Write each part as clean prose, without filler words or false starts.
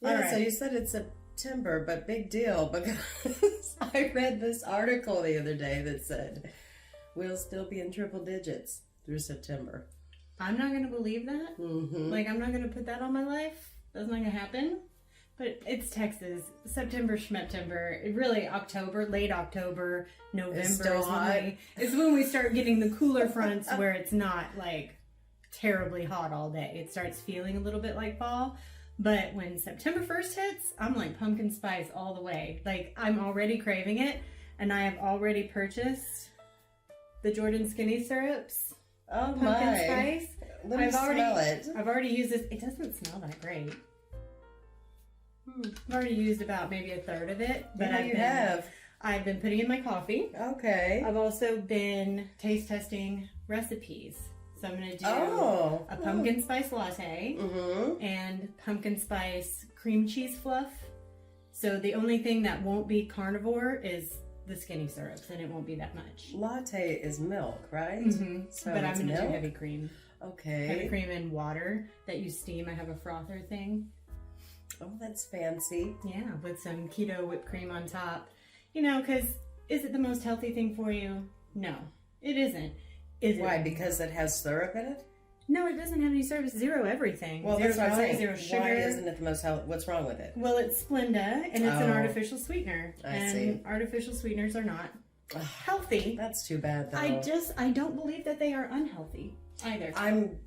Yeah, All right. so you said it's September, but big deal because I read this article the other day that said we'll still be in triple digits through September. I'm not going to believe that. Mm-hmm. Like, I'm not going to put that on my life. That's not going to happen. But it's Texas. September, Schmeptember. Really, October, late October, November still hot. is when we start getting the cooler fronts where it's not, like, terribly hot all day. It starts feeling a little bit like fall. But when September 1st hits, I'm like pumpkin spice all the way. Like, I'm already craving it. And I have already purchased the Jordan Skinny syrups. Oh Pumpkin my! spice. Let me smell it. I've already used this. It doesn't smell that great. I've already used about maybe a third of it. But I've been putting in my coffee. Okay. I've also been taste testing recipes. So I'm going to do a Hmm. pumpkin spice latte Mm-hmm. and pumpkin spice cream cheese fluff. So the only thing that won't be carnivore is the skinny syrups, and it won't be that much. Latte is milk, right? Mm-hmm. So But I'm it's going to do milk? heavy cream. Okay. Heavy cream and water that you steam. I have a frother thing. Oh, that's fancy. Yeah, with some keto whipped cream on top. You know, because is it the most healthy thing for you? No, it isn't. Is it? Why? Because it has syrup in it? No, it doesn't have any syrup. It's zero everything. Well, zero that's what I'm carbs, saying. zero sugar. Why isn't it the most healthy? What's wrong with it? Well, it's Splenda, and it's an Oh. artificial sweetener. I see. Artificial sweeteners are not healthy. That's too bad, though. I don't believe that they are unhealthy either. I'm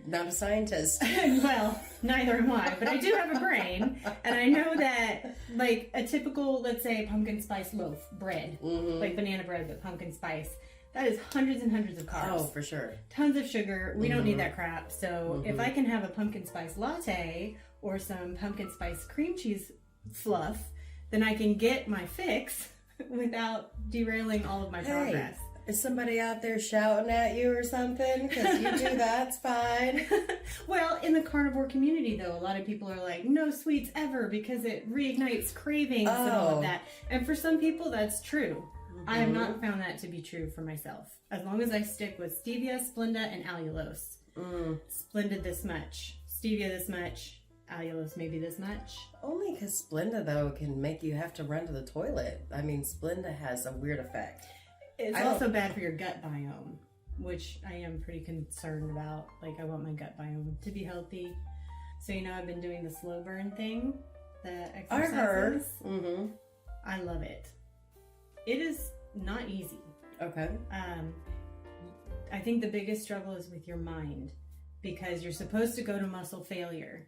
not a scientist. Well, neither am I, but I do have a brain, and I know that, like, a typical, let's say, pumpkin spice loaf bread, Mm-hmm. like banana bread, but pumpkin spice, that is hundreds and hundreds of carbs. Oh, for sure. Tons of sugar. We don't Mm-hmm. need that crap. So if I can have a pumpkin spice latte or some pumpkin spice cream cheese fluff, then I can get my fix without derailing all of my progress. Is somebody out there shouting at you or something? Because you do that's fine. Well, in the carnivore community, though, a lot of people are like, no sweets ever because it reignites cravings and all Oh. of that. And for some people, that's true. I have not found that to be true for myself. As long as I stick with stevia, Splenda, and allulose. Splenda this much, stevia this much, allulose maybe this much. Only because Splenda, though, can make you have to run to the toilet. I mean, Splenda has a weird effect. It's I don't- also bad for your gut biome, which I am pretty concerned about. Like, I want my gut biome to be healthy. So, you know, I've been doing the slow burn thing, the I heard. exercises. Mm-hmm. I love it. It is not easy. Okay. I think the biggest struggle is with your mind because you're supposed to go to muscle failure.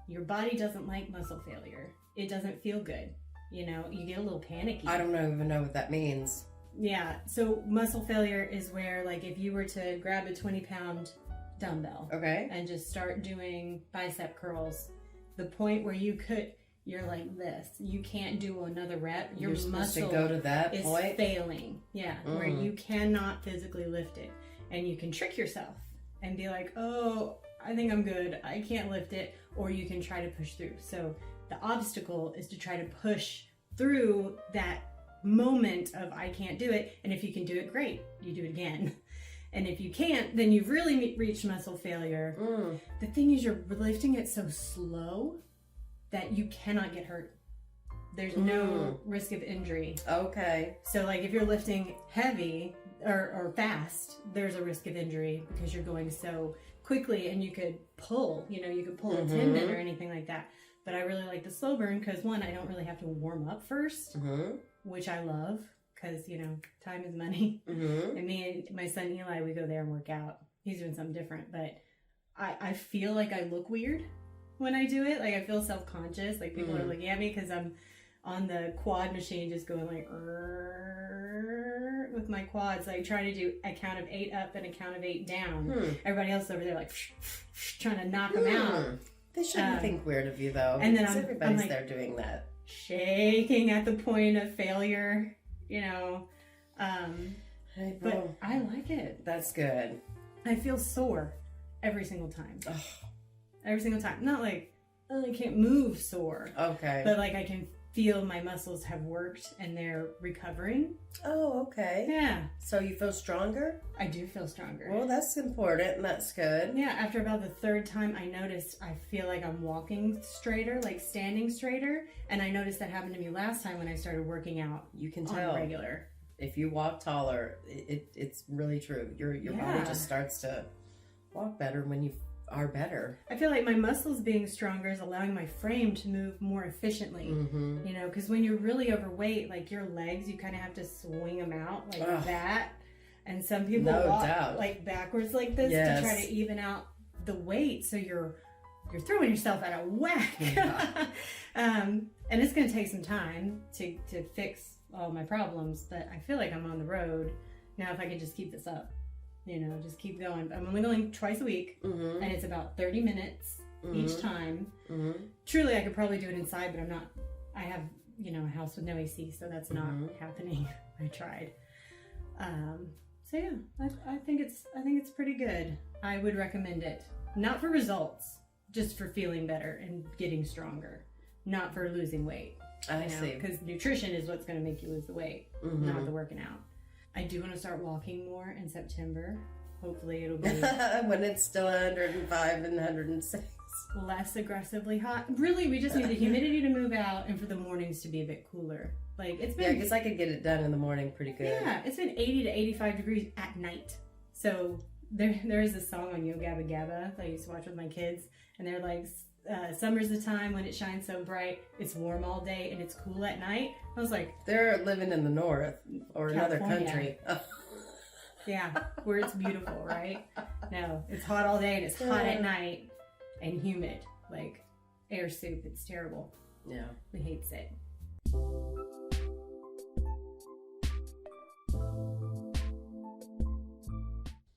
Your body doesn't like muscle failure. It doesn't feel good. You know, you get a little panicky. I don't even know what that means. Yeah, so muscle failure is where, like, if you were to grab a 20-pound dumbbell Okay. and just start doing bicep curls, the point where you're like this. You can't do another rep. Your You're supposed to muscle go to that is point? failing. Yeah, where you cannot physically lift it. And you can trick yourself and be like, oh, I think I'm good. I can't lift it. Or you can try to push through. So the obstacle is to try to push through that moment of I can't do it. And if you can do it, great. You do it again. And if you can't, then you've really reached muscle failure. The thing is, you're lifting it so slow that you cannot get hurt. There's no risk of injury. Okay. So, like, if you're lifting heavy or fast, there's a risk of injury because you're going so quickly, and you could pull, you could pull a tendon or anything like that. But I really like the slow burn because, one, I don't really have to warm up first, which I love because, time is money. And me and my son Eli, we go there and work out. He's doing something different, but I feel like I look weird when I do it. Like, I feel self-conscious. Like, people are looking at me because I'm on the quad machine just going like with my quads, like trying to do a count of 8 up and a count of 8 down. Everybody else over there like trying to knock them out. They shouldn't think weird of you, though. And then because I'm everybody's like, there doing that. Shaking at the point of failure, Hey, but bro. I like it. That's good. I feel sore every single time. Every single time. Not like, oh, I can't move sore. Okay. But like I can feel my muscles have worked and they're recovering. Oh, okay. Yeah. So you feel stronger? I do feel stronger. Well, that's important and that's good. Yeah, after about the third time, I noticed I feel like I'm walking straighter, like standing straighter. And I noticed that happened to me last time when I started working out. You can on tell. regular. If you walk taller, it's really true. Your body just starts to walk better when you are better. I feel like my muscles being stronger is allowing my frame to move more efficiently. You know, because when you're really overweight, like your legs, you kind of have to swing them out like that. And some people walk like backwards like this to try to even out the weight. So you're throwing yourself out of whack. And it's going to take some time to fix all my problems, but I feel like I'm on the road. Now if I could just keep this up. You know, just keep going. I'm only going twice a week, and it's about 30 minutes each time. Truly, I could probably do it inside, but I'm not. I have, you know, a house with no AC, so that's not happening. I tried. So yeah, I think it's pretty good. I would recommend it. Not for results, just for feeling better and getting stronger. Not for losing weight. I see. Because nutrition is what's going to make you lose the weight, not the working out. I do want to start walking more in September. Hopefully it'll be when it's still 105 and 106. Less aggressively hot. Really, we just need the humidity to move out and for the mornings to be a bit cooler. Like it's been because I could get it done in the morning pretty good. Yeah, it's been 80 to 85 degrees at night. So there is a song on Yo Gabba Gabba that I used to watch with my kids, and they're like, summer's the time when it shines so bright, it's warm all day and it's cool at night. I was like, they're living in the north or another country. Yeah, where it's beautiful, right? No, it's hot all day and it's hot at night and humid, like air soup. It's terrible. Yeah, we hate it.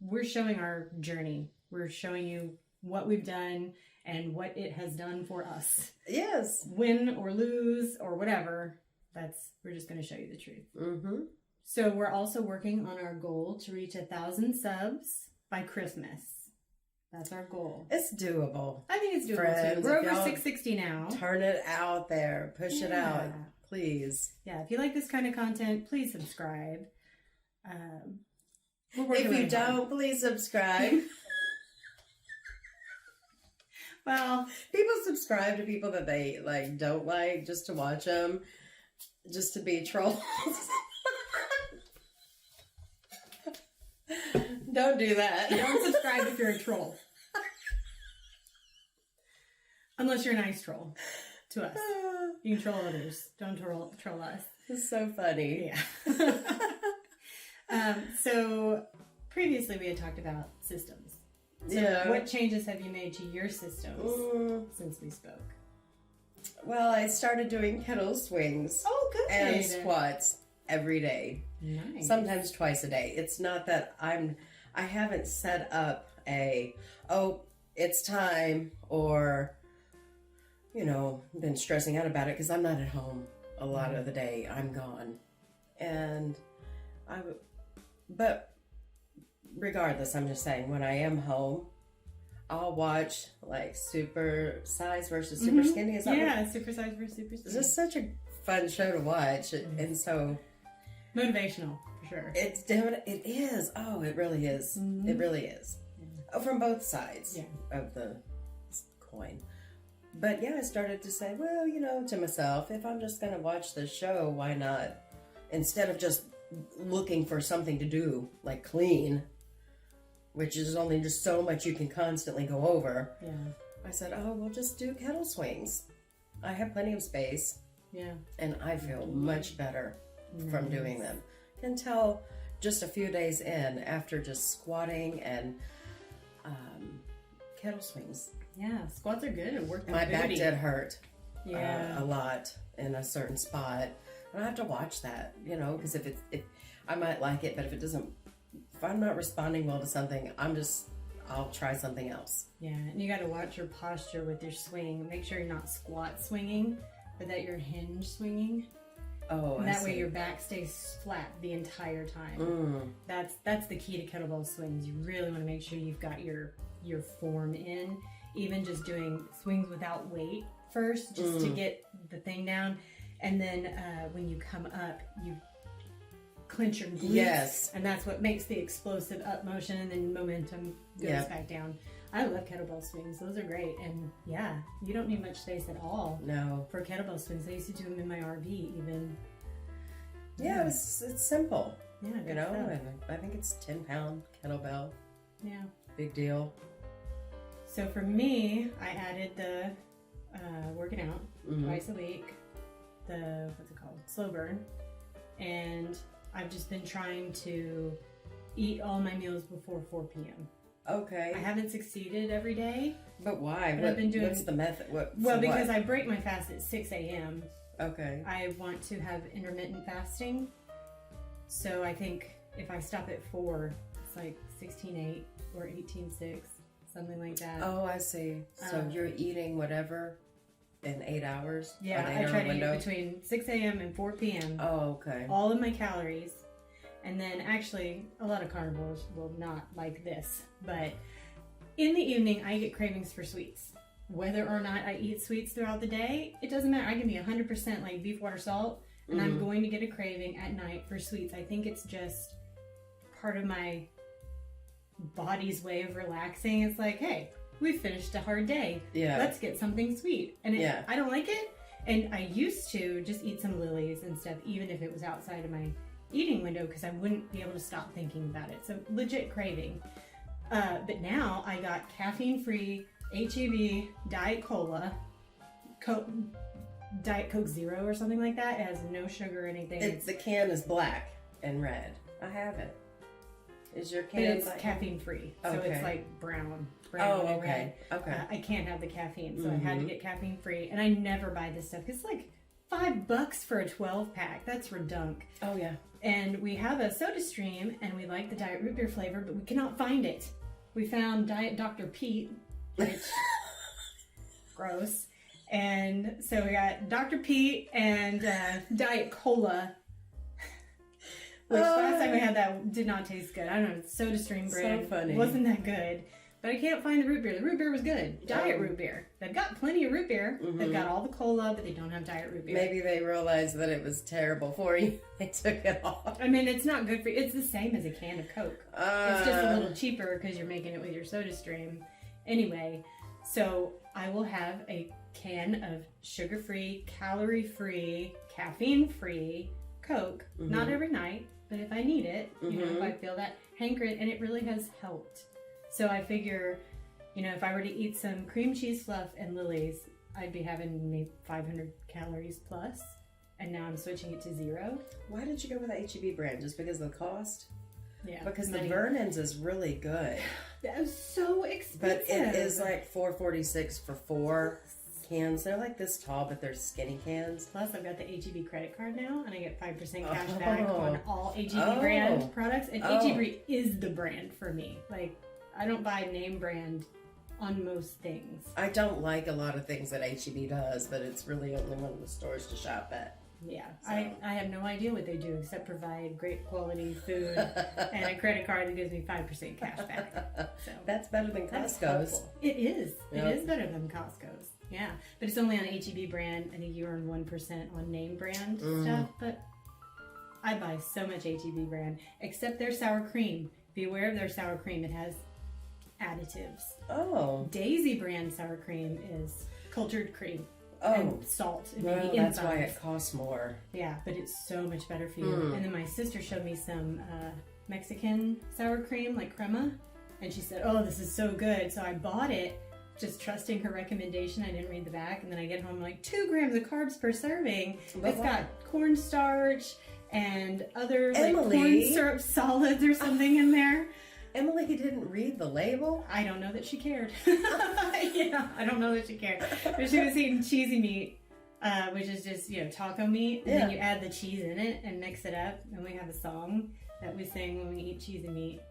We're showing our journey. We're showing you what we've done and what it has done for us. Yes. Win or lose or whatever, we're just going to show you the truth. So we're also working on our goal to reach 1,000 subs by Christmas. That's our goal. It's doable. I think it's doable too. We're over 660 now. Turn it out there. Push it out. Please. Yeah, if you like this kind of content, please subscribe. If you don't, please subscribe. Well, people subscribe to people that they don't like just to watch them, just to be trolls. Don't do that. Don't subscribe if you're a troll. Unless you're a nice troll to us. You can troll others. Don't troll us. It's so funny. Yeah. So previously we had talked about systems. So what changes have you made to your systems since we spoke? Well, I started doing kettle swings. Oh, good. And squats every day. Nice. Sometimes twice a day. It's not that I haven't set up it's time, or, been stressing out about it because I'm not at home a lot of the day. I'm gone. And but regardless, I'm just saying, when I am home, I'll watch Super Size versus Super Skinny. Is that Super Size versus Super Skinny. It's just such a fun show to watch, and so motivational for sure. It is. Oh, it really is. It really is. Oh, from both sides of the coin. But I started to say, well, to myself, if I'm just going to watch the show, why not? Instead of just looking for something to do, like clean, which is only just so much you can constantly go over. Yeah. I said, we'll just do kettle swings. I have plenty of space. Yeah. And I feel much better from doing them. Until just a few days in, after just squatting and kettle swings. Yeah, squats are good. It worked. My back did hurt. Yeah. A lot in a certain spot. And I have to watch that, because if I might like it, but if I'm not responding well to something, I'll try something else. Yeah, and you got to watch your posture with your swing. Make sure you're not squat swinging, but that you're hinge swinging. Oh, and that way your back stays flat the entire time. That's the key to kettlebell swings. You really want to make sure you've got your form in. Even just doing swings without weight first, just to get the thing down. And then when you come up, you clench your glutes. Yes. And that's what makes the explosive up motion, and then momentum goes back down. I love kettlebell swings. Those are great. And yeah, you don't need much space at all. No. For kettlebell swings. I used to do them in my RV even. Yeah, it's simple. Yeah, You know, and I think it's 10-pound kettlebell. Yeah. Big deal. So for me, I added the working out twice a week, the, what's it called? Slow burn. And I've just been trying to eat all my meals before 4 p.m. Okay. I haven't succeeded every day. But why? But I've been doing, what's the method? Because I break my fast at 6 a.m. Okay. I want to have intermittent fasting. So I think if I stop at 4, it's like 16:8 or 18:6, something like that. Oh, I see. So you're eating whatever in 8 hours? Yeah, I try to eat between 6 a.m. and 4 p.m. Oh, okay. All of my calories. And then actually, a lot of carnivores will not like this, but in the evening, I get cravings for sweets. Whether or not I eat sweets throughout the day, it doesn't matter. I can be 100% like beef, water, salt, and I'm going to get a craving at night for sweets. I think it's just part of my body's way of relaxing. It's like, hey, we finished a hard day. Yeah. Let's get something sweet. And I don't like it. And I used to just eat some lilies and stuff, even if it was outside of my eating window, because I wouldn't be able to stop thinking about it. So legit craving. But now I got caffeine-free HEB Diet Cola, Diet Coke Zero or something like that. It has no sugar or anything. The can is black and red. I have it. Is your can? But it's caffeine-free, so it's like brown oh, and okay. red. Okay. I can't have the caffeine, so I had to get caffeine-free. And I never buy this stuff. It's like $5 for a 12-pack. That's redunk. Oh, yeah. And we have a soda stream, and we like the Diet Root Beer flavor, but we cannot find it. We found Diet Dr. Pete, which gross. And so we got Dr. Pete and Diet Cola, which last time we had that did not taste good. I don't know, it's Soda Stream brand. So funny. Wasn't that good. But I can't find the root beer. The root beer was good. Diet root beer. They've got plenty of root beer. They've got all the cola, but they don't have diet root beer. Maybe they realized that it was terrible for you. They took it off. I mean, it's not good for you. It's the same as a can of Coke. It's just a little cheaper because you're making it with your Soda Stream. Anyway, so I will have a can of sugar-free, calorie-free, caffeine-free Coke. Not every night, but if I need it, you know, if I feel that hankering, and it really has helped. So I figure, you know, if I were to eat some cream cheese fluff and lilies, I'd be having maybe 500 calories plus. And now I'm switching it to 0. Why did you go with the HEB brand? Just because of the cost? Yeah. Because the Vernon's is really good. That was so expensive. But it is like $4.46 for 4 cans. They're like this tall, but they're skinny cans. Plus, I've got the HEB credit card now, and I get 5% cash back on all HEB brand products. And HEB is the brand for me. Like, I don't buy name brand on most things. I don't like a lot of things that HEB does, but it's really only one of the stores to shop at. Yeah, So. I have no idea what they do except provide great quality food and a credit card that gives me 5% cash back. So that's better than Costco's. It is. It is better than Costco's. Yeah, but it's only on HEB brand. I think you earn 1% on name brand stuff, but I buy so much HEB brand, except their sour cream. Beware of their sour cream. It has additives. Oh. Daisy brand sour cream is cultured cream. Oh, and salt. And well, maybe that's enzymes. why it costs more. Yeah, but it's so much better for you. And then my sister showed me some Mexican sour cream, like crema, and she said, "Oh, this is so good." So I bought it, just trusting her recommendation. I didn't read the back, and then I get home like 2 grams of carbs per serving. It's got cornstarch and other like corn syrup solids or something in there. Emily didn't read the label? I don't know that she cared. Yeah, I don't know that she cared. But she was eating cheesy meat, which is just, you know, taco meat. And then you add the cheese in it and mix it up. And we have a song that we sing when we eat cheesy meat.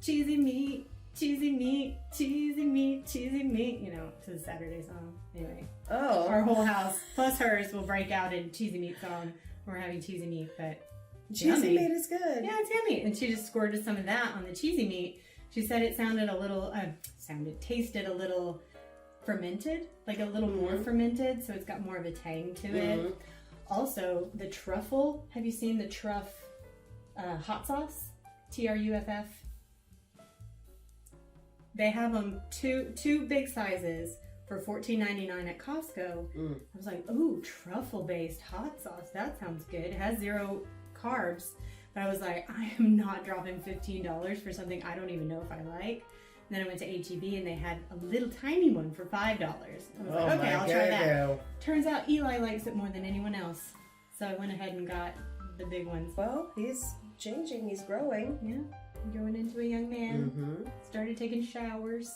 Cheesy meat, cheesy meat, cheesy meat, cheesy meat. You know, to the Saturday song. Anyway. Oh. Our whole house, plus hers, will break out in cheesy meat song. We're having cheesy meat, but... Cheesy meat is good. Yeah, it's yummy. And she just squirted some of that on the cheesy meat. She said it sounded a little, tasted a little fermented, like a little more fermented, so it's got more of a tang to it. Also, the truffle. Have you seen the truff hot sauce? TRUFF. They have them two big sizes for $14.99 at Costco. I was like, ooh, truffle-based hot sauce. That sounds good. It has 0 carbs. But I was like, I am not dropping $15 for something I don't even know if I like. And then I went to HEB and they had a little tiny one for $5. I was like, okay, I'll try that. Turns out Eli likes it more than anyone else. So I went ahead and got the big ones. Well, he's changing. He's growing. Yeah, growing into a young man. Started taking showers.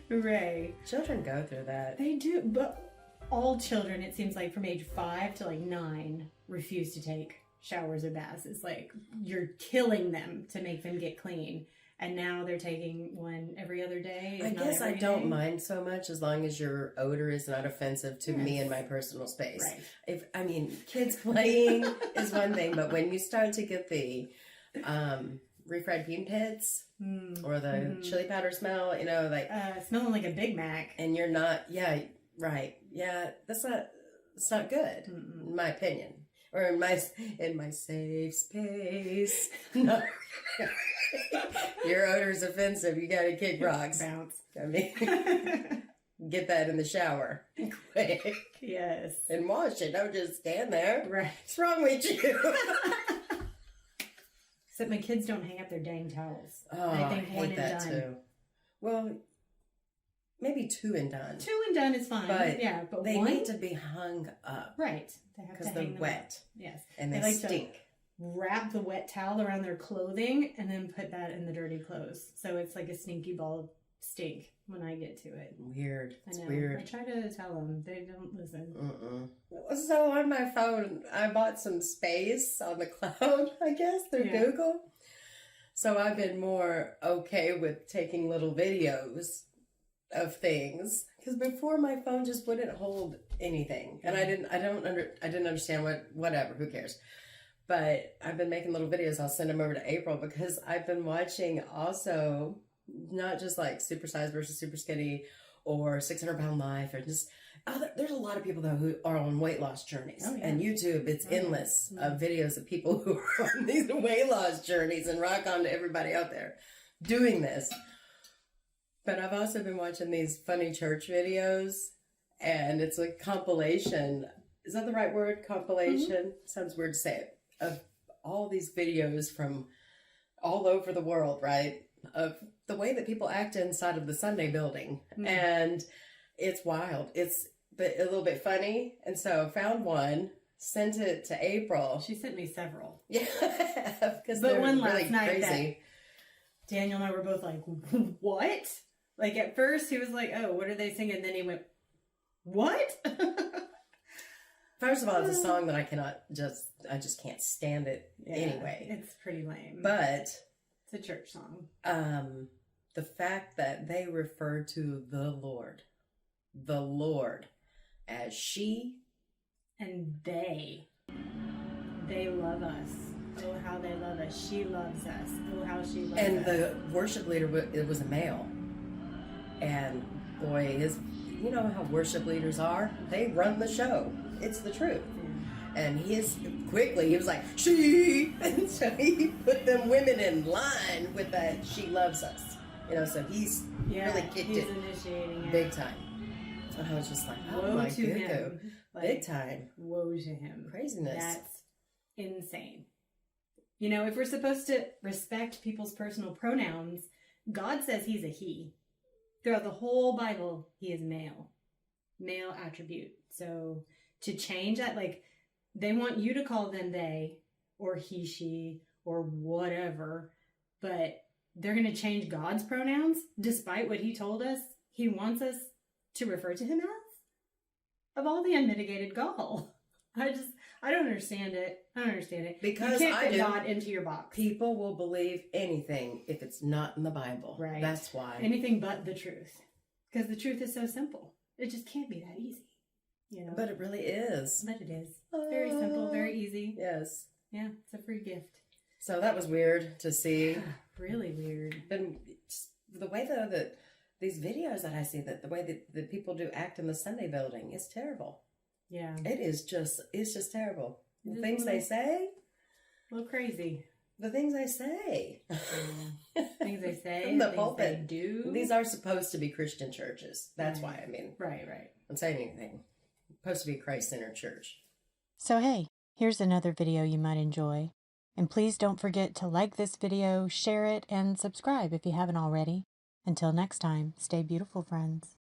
Hooray. Children go through that. They do, but all children, it seems like from age 5 to like 9, refuse to take showers or baths. It's like you're killing them to make them get clean. And now they're taking one every other day. I guess I don't mind so much as long as your odor is not offensive to me and my personal space. Right. Kids playing is one thing, but when you start to get the refried bean pits or the chili powder smell, smelling like a Big Mac. And you're not, right. Yeah, it's not good, in my opinion. Or in my safe space. No. Your odor's offensive. You gotta kick rocks. Bounce. Get that in the shower. Quick. Yes. And wash it. Don't just stand there. Right. What's wrong with you? Except my kids don't hang up their dang towels. Oh, I hate that too. Well, maybe 2 and done. 2 and done is fine. But they one? need to be hung up. Right. They have to hang them because they're wet. Up. Yes. And they like stink. To wrap the wet towel around their clothing and then put that in the dirty clothes. So it's like a stinky ball of stink when I get to it. Weird. I know. It's weird. I try to tell them. They don't listen. So on my phone, I bought some space on the cloud, I guess, through Google. So I've been more okay with taking little videos of things. Because before my phone just wouldn't hold anything. And I didn't understand whatever, who cares. But I've been making little videos. I'll send them over to April because I've been watching also not just like Super Size versus Super Skinny or 600 Pound Life or just there's a lot of people though who are on weight loss journeys. And YouTube, it's endless of videos of people who are on these weight loss journeys and rock on to everybody out there doing this. But I've also been watching these funny church videos and it's a compilation. Is that the right word? Compilation? Sounds weird to say it. Of all these videos from all over the world, right? Of the way that people act inside of the Sunday building. And it's wild. It's a little bit funny. And so found one, sent it to April. She sent me several. Yeah. Because but they're one last really night crazy. That Daniel and I were both like, what? Like at first he was like, oh, what are they singing? And then he went, what? First of all, it's a song that I just can't stand it anyway. It's pretty lame. But it's a church song. The fact that they refer to the Lord as she and they love us. Oh, how they love us. She loves us. Oh, how she loves us. And the worship leader, it was a male. And boy, you know how worship leaders are? They run the show. It's the truth. And he was like, she! And so he put them women in line with that she loves us. So he's really kicked it initiating big time. So I was just like, oh woe my to him. Big time. Woe to him. Craziness. That's insane. If we're supposed to respect people's personal pronouns, God says he's a he. Throughout the whole Bible, he is male. Male attribute. So to change that, like, they want you to call them they or he, she, or whatever, but they're going to change God's pronouns despite what he told us he wants us to refer to him as? Of all the unmitigated gall. I don't understand it. I don't understand it. Because you can't fit God into your box. People will believe anything if it's not in the Bible. Right. That's why. Anything but the truth. Because the truth is so simple. It just can't be that easy. But it really is. But it is. Very simple, very easy. Yes. Yeah, it's a free gift. So that was weird to see. Really weird. And the way that these videos that I see, that the way that people do act in the Sunday building is terrible. Yeah. It's just terrible. The It things they say. A little crazy. The things they say. Things they say. From the things pulpit. they do. These are supposed to be Christian churches. That's why, I mean. Right. I'm saying anything. Supposed to be a Christ-centered church. So hey, here's another video you might enjoy. And please don't forget to like this video, share it, and subscribe if you haven't already. Until next time, stay beautiful, friends.